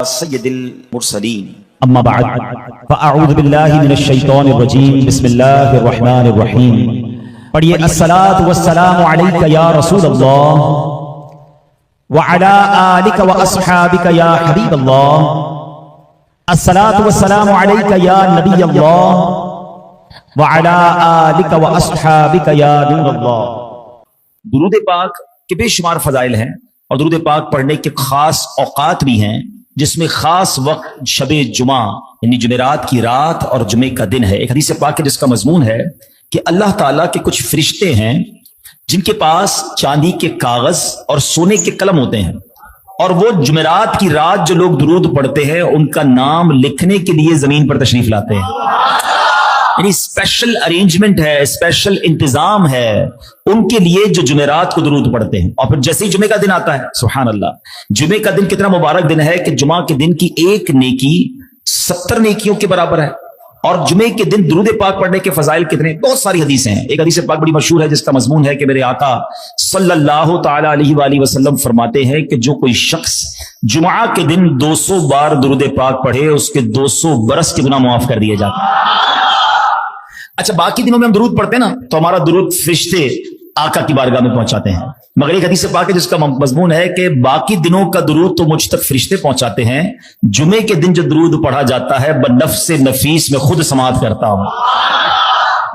سید المرسلین اما بعد فاعوذ باللہ من الشیطان الرجیم بسم اللہ الرحمن الرحیم. پڑھیے الصلاۃ والسلام علیک یا رسول اللہ وعلی آلک واصحابک یا حبیب اللہ. الصلاۃ والسلام علیک یا نبی اللہ وعلی آلک واصحابک یا نور اللہ. درود پاک کے بے شمار فضائل ہیں اور درود پاک پڑھنے کے خاص اوقات بھی ہیں، جس میں خاص وقت شب جمعہ یعنی جمعرات کی رات اور جمعے کا دن ہے. ایک حدیث پاک ہے جس کا مضمون ہے کہ اللہ تعالیٰ کے کچھ فرشتے ہیں جن کے پاس چاندی کے کاغذ اور سونے کے قلم ہوتے ہیں، اور وہ جمعرات کی رات جو لوگ درود پڑھتے ہیں ان کا نام لکھنے کے لیے زمین پر تشریف لاتے ہیں. یعنی اسپیشل ارینجمنٹ ہے، اسپیشل انتظام ہے ان کے لیے جو جمعرات کو درود پڑھتے ہیں. اور پھر جیسے ہی جمعے کا دن آتا ہے، سبحان اللہ، جمعے کا دن کتنا مبارک دن ہے کہ جمعہ کے دن کی ایک نیکی 70 نیکیوں کے برابر ہے. اور جمعے کے دن درود پاک پڑھنے کے فضائل کتنے، بہت ساری حدیثیں ہیں. ایک حدیث پاک بڑی مشہور ہے جس کا مضمون ہے کہ میرے آقا صلی اللہ تعالی علیہ وآلہ وسلم فرماتے ہیں کہ جو کوئی شخص جمعہ کے دن 200 بار درود پاک پڑھے اس کے 200 برس کے گناہ معاف کر دیے جاتے ہیں. اچھا، باقی دنوں میں ہم درود پڑھتے ہیں نا تو ہمارا درود فرشتے آقا کی بارگاہ میں پہنچاتے ہیں، مگر ایک حدیث پاک ہے جس کا مضمون ہے کہ باقی دنوں کا درود تو مجھ تک فرشتے پہنچاتے ہیں، جمعے کے دن جو درود پڑھا جاتا ہے بنفس نفیس میں خود سماعت کرتا ہوں.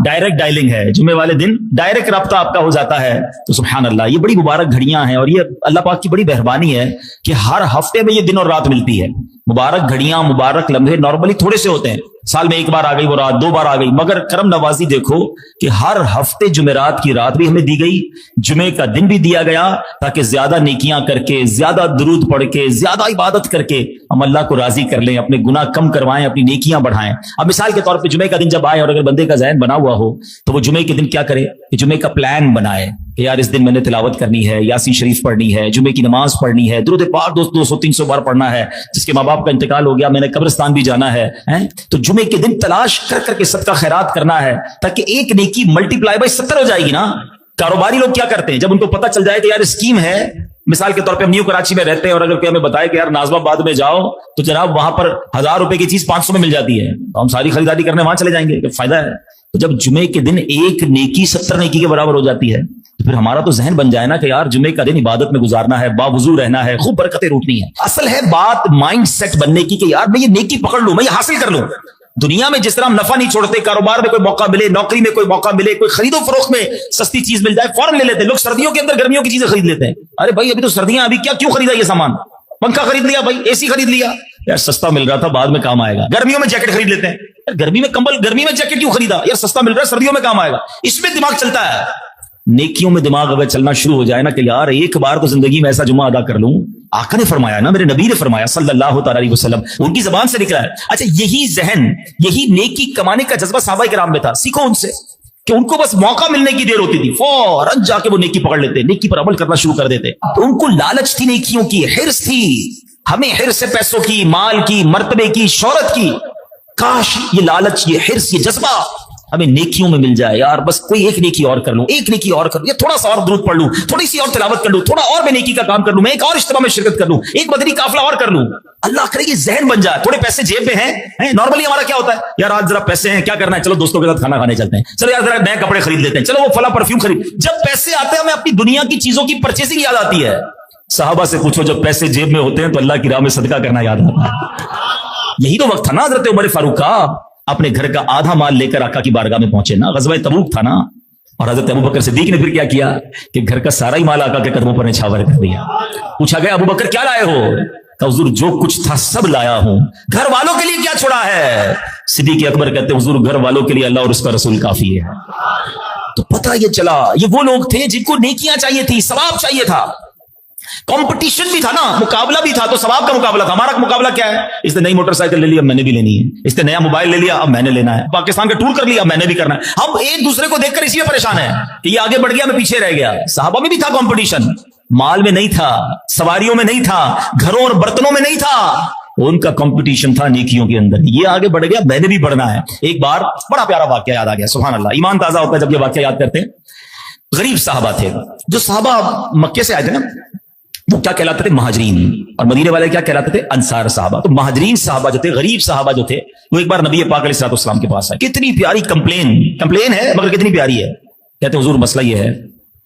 ڈائریکٹ ڈائلنگ ہے، جمعے والے دن ڈائریکٹ رابطہ آپ کا ہو جاتا ہے. تو سبحان اللہ، یہ بڑی مبارک گھڑیاں ہیں اور یہ اللہ پاک کی بڑی مہربانی ہے کہ ہر ہفتے میں یہ دن اور رات ملتی ہے. مبارک گھڑیاں، مبارک لمحے نارملی تھوڑے سے ہوتے ہیں، سال میں ایک بار آ گئی وہ رات، 2 بار آ گئی، مگر کرم نوازی دیکھو کہ ہر ہفتے جمعرات کی رات بھی ہمیں دی گئی، جمعے کا دن بھی دیا گیا، تاکہ زیادہ نیکیاں کر کے، زیادہ درود پڑھ کے، زیادہ عبادت کر کے ہم اللہ کو راضی کر لیں، اپنے گناہ کم کروائیں، اپنی نیکیاں بڑھائیں. اب مثال کے طور پہ جمعے کا دن جب آئے اور اگر بندے کا ذہن بنا ہوا ہو تو وہ جمعے کے دن کیا کرے کہ جمعے کا پلان بنائے کہ یار اس دن میں نے تلاوت کرنی ہے، یاسین شریف پڑھنی ہے، جمعے کی نماز پڑھنی ہے، درود پاک 200-300 بار پڑھنا ہے، جس کے ماں باپ کا انتقال ہو گیا میں نے قبرستان بھی جانا ہے. تو جمعے کے دن تلاش کر کر کے صدقہ خیرات کرنا ہے تاکہ ایک نیکی ملٹی پلائی بائی 70 ہو جائے گی نا. کاروباری لوگ کیا کرتے ہیں جب ان کو پتہ چل جائے کہ یار اسکیم ہے، مثال کے طور پہ ہم نیو کراچی میں رہتے ہیں اور اگر کوئی ہمیں بتائے کہ یار نازم آباد میں جاؤ تو جناب وہاں پر 1000 روپے کی چیز 500 میں مل جاتی ہے، تو ہم ساری خریداری کرنے وہاں چلے جائیں گے کہ فائدہ ہے. تو جب جمعے کے دن ایک نیکی 70 نیکی کے برابر ہو جاتی ہے تو پھر ہمارا تو ذہن بن جائے نا کہ یار جمعے کا دن عبادت میں گزارنا ہے، باوضو رہنا ہے، خوب برکتیں روٹنی ہے. اصل ہے بات مائنڈ سیٹ بننے کی کہ یار میں یہ نیکی پکڑ لوں، میں یہ حاصل کر لوں. دنیا میں جس طرح ہم نفع نہیں چھوڑتے، کاروبار میں کوئی موقع ملے، نوکری میں کوئی موقع ملے، کوئی خرید و فروخت میں سستی چیز مل جائے فوراً لے لیتے ہیں. لوگ سردیوں کے اندر گرمیوں کی چیزیں خرید لیتے ہیں. ارے بھائی ابھی تو سردیاں، ابھی کیوں خریدا یہ سامان؟ پنکھا خرید لیا بھائی، اے سی خرید لیا، یار سستا مل رہا تھا بعد میں کام آئے گا. گرمیوں میں جیکٹ خرید لیتے ہیں، گرمی میں کمبل، گرمی میں جیکٹ کیوں خریدا؟ یار سستا مل رہا ہے، سردیوں میں کام آئے گا. اس میں دماغ چلتا ہے. نیکیوں میں دماغ اگر چلنا شروع ہو جائے نا کہ یار ایک بار تو زندگی میں ایسا جمعہ ادا کر لوں، آقا نے فرمایا نا، میرے نبی نے فرمایا صلی اللہ تعالی علیہ وسلم، ان کی زبان سے نکلا ہے. اچھا، یہی ذہن، یہی نیکی کمانے کا جذبہ صحابہ کرام میں تھا. سیکھو ان سے کہ ان کو بس موقع ملنے کی دیر ہوتی تھی، فوراً جا کے وہ نیکی پکڑ لیتے، نیکی پر عمل کرنا شروع کر دیتے. تو ان کو لالچ تھی، نیکیوں کی حرص تھی. ہمیں حرص ہے پیسوں کی، مال کی، مرتبے کی، شہرت کی. کاش یہ لالچ، یہ حرص، یہ جذبہ ہمیں نیکیوں میں مل جائے. یار بس کوئی ایک نیکی اور کر لوں، ایک نیکی اور کر لوں، یا تھوڑا سا اور درود پڑھ لوں، تھوڑی سی اور تلاوت کر لوں، تھوڑا اور میں نیکی کا کام کر لوں، میں ایک اور اجتماع میں شرکت کر لوں، ایک مدنی قافلہ اور کر لوں. اللہ کرے یہ ذہن بن جائے. تھوڑے پیسے جیب میں ہیں، نارملی ہمارا کیا ہوتا ہے، یار آج ذرا پیسے ہیں، کیا کرنا ہے، چلو دوستوں کے ساتھ کھانا کھانے چلتے ہیں، چلو یار ذرا نئے کپڑے خرید لیتے ہیں، چلو وہ فلاں پرفیوم خرید. جب پیسے آتے ہیں ہمیں اپنی دنیا کی چیزوں کی پرچیزنگ یاد آتی ہے. صحابہ سے پوچھو جب پیسے جیب میں ہوتے ہیں تو اللہ کی راہ میں صدقہ کرنا یاد آتا ہے. یہی تو وقت تھا نا حضرت عمر فاروق کا، اپنے گھر کا آدھا مال لے کر آقا کی بارگاہ میں پہنچے نا. غزوہ تبوک تھا نا، اور حضرت ابوبکر صدیق نے پھر کیا کیا کہ گھر کا سارا ہی مال آقا کے قدموں پر نچھاور کر دیا. پوچھا گیا ابوبکر کیا لائے ہو؟ کہ حضور جو کچھ تھا سب لایا ہوں. گھر والوں کے لیے کیا چھوڑا ہے؟ صدیق اکبر کہتے ہیں حضور گھر والوں کے لیے اللہ اور اس کا رسول کافی ہے. تو پتہ یہ چلا یہ وہ لوگ تھے جن کو نیکیاں چاہیے تھی، ثواب چاہیے تھا. کمپٹیشن بھی تھا نا، مقابلہ بھی تھا، تو ثواب کا مقابلہ تھا. ہمارا مقابلہ کیا ہے؟ اس نے نئی موٹر سائیکل لے لی، اب میں نے بھی لینی ہے. اس نے نیا موبائل لے لیا، اب میں نے لینا ہے. پاکستان کا ٹور کر لیا، اب میں نے بھی کرنا ہے. ہم ایک دوسرے کو دیکھ کر اسی میں پریشان ہیں کہ یہ آگے بڑھ گیا، میں پیچھے رہ گیا. صحابہ میں بھی تھا کمپٹیشن، مال میں نہیں تھا، سواریوں میں نہیں تھا، گھروں اور برتنوں میں نہیں تھا. ان کا کمپٹیشن تھا نیکیوں کے اندر. یہ آگے بڑھ گیا، میں نے بھی بڑھنا ہے. ایک بار بڑا پیارا واقعہ یاد آ گیا، سبحان اللہ، ایمان تازہ ہوتا ہے جب یہ واقعہ یاد کرتے ہیں. غریب صحابہ تھے، جو صحابہ مکے سے آئے تھے نا، وہ کیا کہلاتے تھے؟ مہاجرین. اور مدینے والے کیا کہلاتے تھے؟ انصار صحابہ. تو مہاجرین صحابہ جو تھے، غریب صحابہ جو تھے، وہ ایک بار نبی پاک علیہ الصلوۃ والسلام کے پاس آئے. کتنی پیاری کمپلین ہے، مگر کتنی پیاری ہے. کہتے ہیں حضور مسئلہ یہ ہے،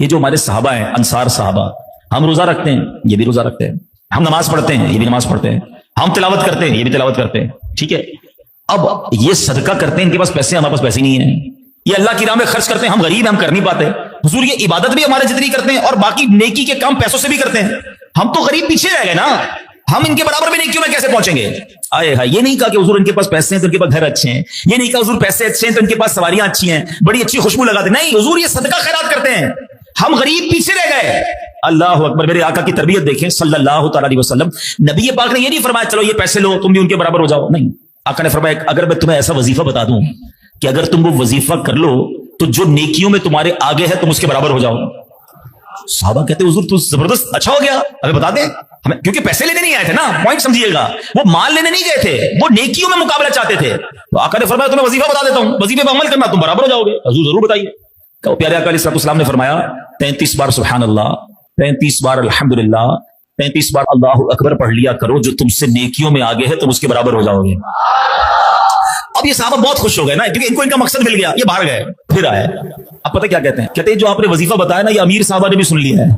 یہ جو ہمارے صحابہ ہیں، انصار صحابہ، ہم روزہ رکھتے ہیں، یہ بھی روزہ رکھتے ہیں، ہم نماز پڑھتے ہیں، یہ بھی نماز پڑھتے ہیں، ہم تلاوت کرتے ہیں، یہ بھی تلاوت کرتے ہیں، ٹھیک ہے. اب یہ صدقہ کرتے ہیں، ان کے پاس پیسے ہیں، ہمارے پاس پیسے نہیں ہیں. یہ اللہ کی راہ میں خرچ کرتے ہیں، ہم غریب ہیں، ہم کر نہیں پاتے. حضور یہ عبادت بھی ہمارے جتنی کرتے ہیں اور باقی نیکی کے کام پیسوں سے بھی کرتے ہیں. ہم تو غریب پیچھے رہ گئے نا، ہم ان کے برابر میں نیکیوں میں کیسے پہنچیں گے؟ آئے ہائے. یہ نہیں کہا کہ حضور ان کے پاس پیسے ہیں تو ان کے پاس گھر اچھے ہیں، یہ نہیں کہا حضور پیسے اچھے ہیں تو ان کے پاس سواریاں اچھی ہیں، بڑی اچھی خوشبو لگاتے ہیں. نہیں، حضور یہ صدقہ خیرات کرتے ہیں، ہم غریب پیچھے رہ گئے. اللہ اکبر. میرے آقا کی تربیت دیکھیں صلی اللہ تعالی علیہ وسلم. نبی پاک نے یہ نہیں فرمایا چلو یہ پیسے لو تم بھی ان کے برابر ہو جاؤ. نہیں، آقا نے فرمایا اگر میں تمہیں ایسا وظیفہ بتا دوں کہ اگر تم وہ وظیفہ کر لو تو جو نیکیوں میں تمہارے آگے ہے تم اس کے برابر ہو جاؤ. صحابہ کہتے حضور تو زبردست، اچھا ہو گیا، ہمیں بتا دیں. ہمیں کیونکہ پیسے لینے نہیں آئے تھے نا، پوائنٹ سمجھیے گا، وہ مال لینے نہیں گئے تھے، وہ نیکیوں میں مقابلہ چاہتے تھے. تو آقا نے فرمایا تمہیں وظیفہ بتا دیتا ہوں، وظیفے پہ عمل کرنا، تم برابر ہو جاؤ گے. حضور ضرور بتائیے. کہ پیارے آقا علیہ السلام نے فرمایا 33 بار سبحان اللہ، 33 بار الحمدللہ، 33 بار اللہ اکبر پڑھ لیا کرو، جو تم سے نیکیوں میں آگے ہے تم اس کے برابر ہو جاؤ گے. اب یہ صحابہ بہت خوش ہو گئے نا، کیونکہ ان کو ان کا مقصد مل گیا. یہ باہر گئے، پھر آئے. اب پتہ کیا کہتے ہیں؟ کہتے ہیں جو آپ نے وظیفہ بتایا نا، یہ امیر صحابہ نے بھی سن لیا ہے.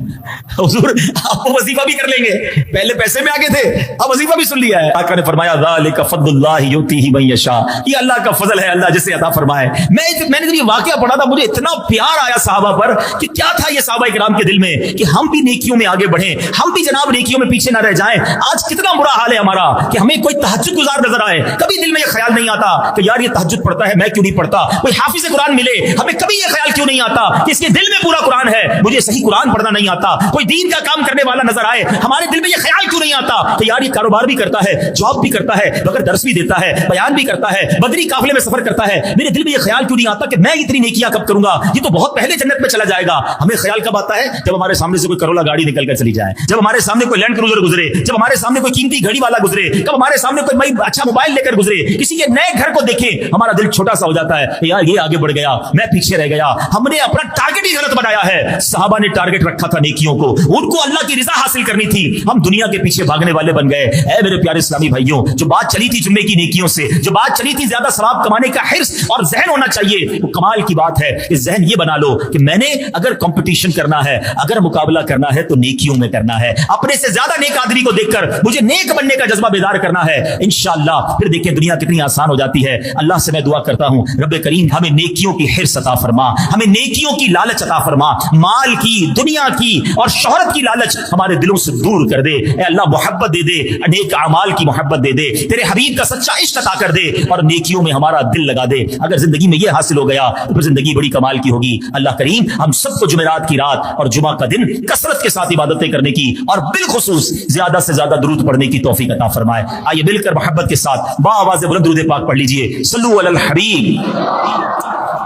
حضور آپ کو وظیفہ بھی کر لیں گے، پہلے پیسے میں آگے تھے، اب وظیفہ بھی سن لیا ہے. آقا نے فرمایا ذالک فضل اللہ یؤتیہ من یشاء، یہ اللہ کا فضل ہے، اللہ جسے عطا فرمائے. میں نے جب یہ واقعہ پڑھا تھا مجھے اتنا پیار آیا صحابہ پر کہ کیا تھا یہ صحابہ کرام کے دل میں کہ ہم بھی نیکیوں میں آگے بڑھیں، ہم بھی جناب نیکیوں میں پیچھے نہ رہ جائیں. آج کتنا برا حال ہے ہمارا کہ ہمیں کوئی تہجد گزار نظر آئے، کبھی دل میں یہ خیال نہیں آتا کہ یار یہ تہجد پڑھتا ہے، میں کیوں نہیں پڑھتا. کوئی حافظ قرآن ملے، ہمیں کبھی یہ خیال کیوں نہیں آتا کہ اس کے دل میں پورا قرآن ہے، مجھے صحیح قرآن پڑھنا نہیں آتا. کوئی دین کا کام کرنے والا نظر آئے، ہمارے دل میں یہ خیال کیوں نہیں آتا کہ یار یہ کاروبار بھی کرتا ہے، جاب بھی کرتا ہے، مگر درس بھی دیتا ہے، بیان بھی کرتا ہے، بدری قافلے میں سفر کرتا ہے. میرے دل میں یہ خیال کیوں نہیں آتا کہ میں اتنی نیکیاں کب کروں گا، یہ تو بہت پہلے جنت میں چلا جائے گا. ہمیں خیال کب آتا ہے؟ جب ہمارے سامنے سے کوئی کرولا گاڑی نکل کر چلی جائے، جب ہمارے سامنے کوئی لینڈ کروزر گزرے، جب ہمارے سامنے کوئی قیمتی گھڑی والا گزرے، جب ہمارے سامنے کوئی اچھا موبائل لے کر گزرے، کسی کے نئے گھر کو دیکھیں، ہمارا دل چھوٹا سا ہو جاتا ہے. یار یہ آگے بڑھ گیا، میں پیچھے رہ گیا. ہم نے اپنا ٹارگٹ ہی غلط بنایا ہے. صحابہ نے ٹارگٹ رکھا تھا نیکیوں کو، ان کو اللہ کی رضا حاصل کرنی تھی. ہم دنیا کے پیچھے بھاگنے والے بن گئے. اے میرے پیارے اسلامی بھائیوں، جو بات چلی تھی جمعے کی نیکیوں سے، جو بات چلی تھی زیادہ ثواب کمانے کا حرص اور ذہن ہونا چاہیے، وہ کمال کی بات ہے کہ ذہن یہ بنا لو کہ میں نے اگر کمپٹیشن کرنا ہے، اگر مقابلہ کرنا ہے تو نیکیوں میں کرنا ہے. اپنے سے زیادہ نیک آدمی کو دیکھ کر مجھے نیک بننے کا جذبہ بیدار کرنا ہے. انشاءاللہ پھر دیکھیں دنیا کتنی آسان ہو جاتی ہے. اللہ سے میں دعا کرتا ہوں رب کریم ہمیں نیکیوں کی حرص عطا فرما، ہمیں نیکیوں کی لالچ عطا فرما. مال کی، دنیا کی اور شہرت کی لالچ ہمارے دلوں سے دور کر دے. اے اللہ محبت دے دے، نیک اعمال کی محبت دے دے، تیرے حبیب کا سچا عشق عطا کر دے اور نیکیوں میں ہمارا دل لگا دے. اگر زندگی میں یہ حاصل ہو گیا تو پھر زندگی بڑی کمال کی ہوگی. اللہ کریم ہم سب کو جمعرات کی رات اور جمعہ کا دن کثرت کے ساتھ عبادتیں کرنے کی اور بالخصوص زیادہ سے زیادہ درود پڑھنے کی توفیق عطا فرمائے. آئیے مل کر محبت کے ساتھ با آواز بلند درود پاک پڑھ لیجئے. صلو علی الحبیب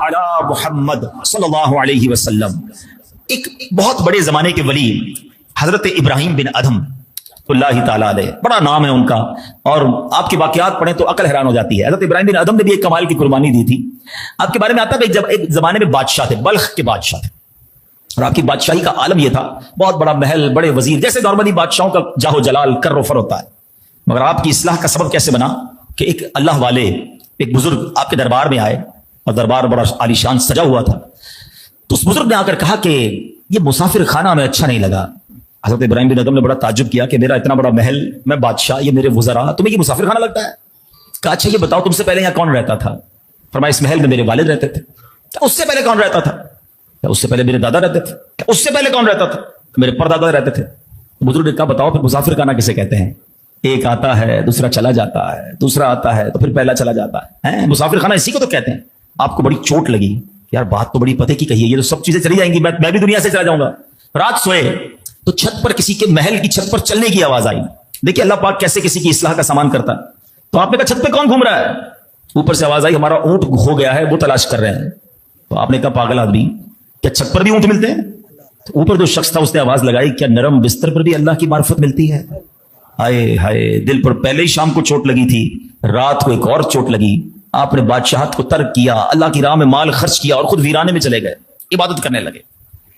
علی محمد صلی اللہ علیہ وسلم. ایک بہت بڑے زمانے کے ولی حضرت ابراہیم بن ادھم اللہ تعالیٰ علیہ، بڑا نام ہے ان کا، اور آپ کے واقعات پڑھیں تو عقل حیران ہو جاتی ہے. حضرت ابراہیم بن ادھم نے بھی ایک کمال کی قربانی دی تھی. آپ کے بارے میں آتا ہے جب ایک زمانے میں بادشاہ تھے، بلخ کے بادشاہ تھے، اور آپ کی بادشاہی کا عالم یہ تھا، بہت بڑا محل، بڑے وزیر، جیسے نارملی بادشاہوں کا جاہ و جلال کر و فر ہوتا ہے. مگر آپ کی اصلاح کا سبب کیسے بنا کہ ایک اللہ والے، ایک بزرگ آپ کے دربار میں آئے اور دربار بڑا عالیشان سجا ہوا تھا. تو اس بزرگ نے آ کر کہا کہ یہ مسافر خانہ ہمیں اچھا نہیں لگا. حضرت ابراہیم بن ادھم نے بڑا تعجب کیا کہ میرا اتنا بڑا محل، میں بادشاہ، یہ میرے وزراء، تمہیں یہ مسافر خانہ لگتا ہے؟ کہا اچھا یہ بتاؤ تم سے پہلے یہاں کون رہتا تھا؟ فرمایا اس محل میں میرے والد رہتے تھے. اس سے پہلے کون رہتا تھا؟ اس سے پہلے میرے دادا رہتے تھے. اس سے پہلے کون رہتا تھا؟ میرے پردادا رہتے تھے. بزرگ نے کہا بتاؤ پھر مسافر خانہ کسے کہتے ہیں؟ ایک آتا ہے، دوسرا چلا جاتا ہے، دوسرا آتا ہے تو پھر پہلا چلا جاتا ہے. مسافر خانہ اسی کو تو کہتے ہیں. آپ کو بڑی چوٹ لگی، یار بات تو بڑی پتے کی کہی ہے، یہ تو سب چیزیں چلی جائیں گی، میں بھی دنیا سے چلا جاؤں گا. رات سوئے تو چھت پر کسی کے محل کی چھت پر چلنے کی آواز آئی. دیکھیے اللہ پاک کیسے کسی کی اصلاح کا سامان کرتا ہے. تو آپ نے کہا چھت پہ کون گھوم رہا ہے؟ اوپر سے آواز آئی ہمارا اونٹ ہو گیا ہے، وہ تلاش کر رہے ہیں. تو آپ نے کہا پاگل آدمی، کیا چھت پر بھی اونٹ ملتے ہیں؟ تو اوپر جو شخص تھا اس نے آواز لگائی کیا نرم بستر پر بھی اللہ کی معرفت ملتی ہے؟ ہائے ہائے، دل پر پہلے ہی شام کو چوٹ لگی تھی، رات کو ایک اور چوٹ لگی. آپ نے بادشاہت کو ترک کیا، اللہ کی راہ میں مال خرچ کیا اور خود ویرانے میں چلے گئے، عبادت کرنے لگے.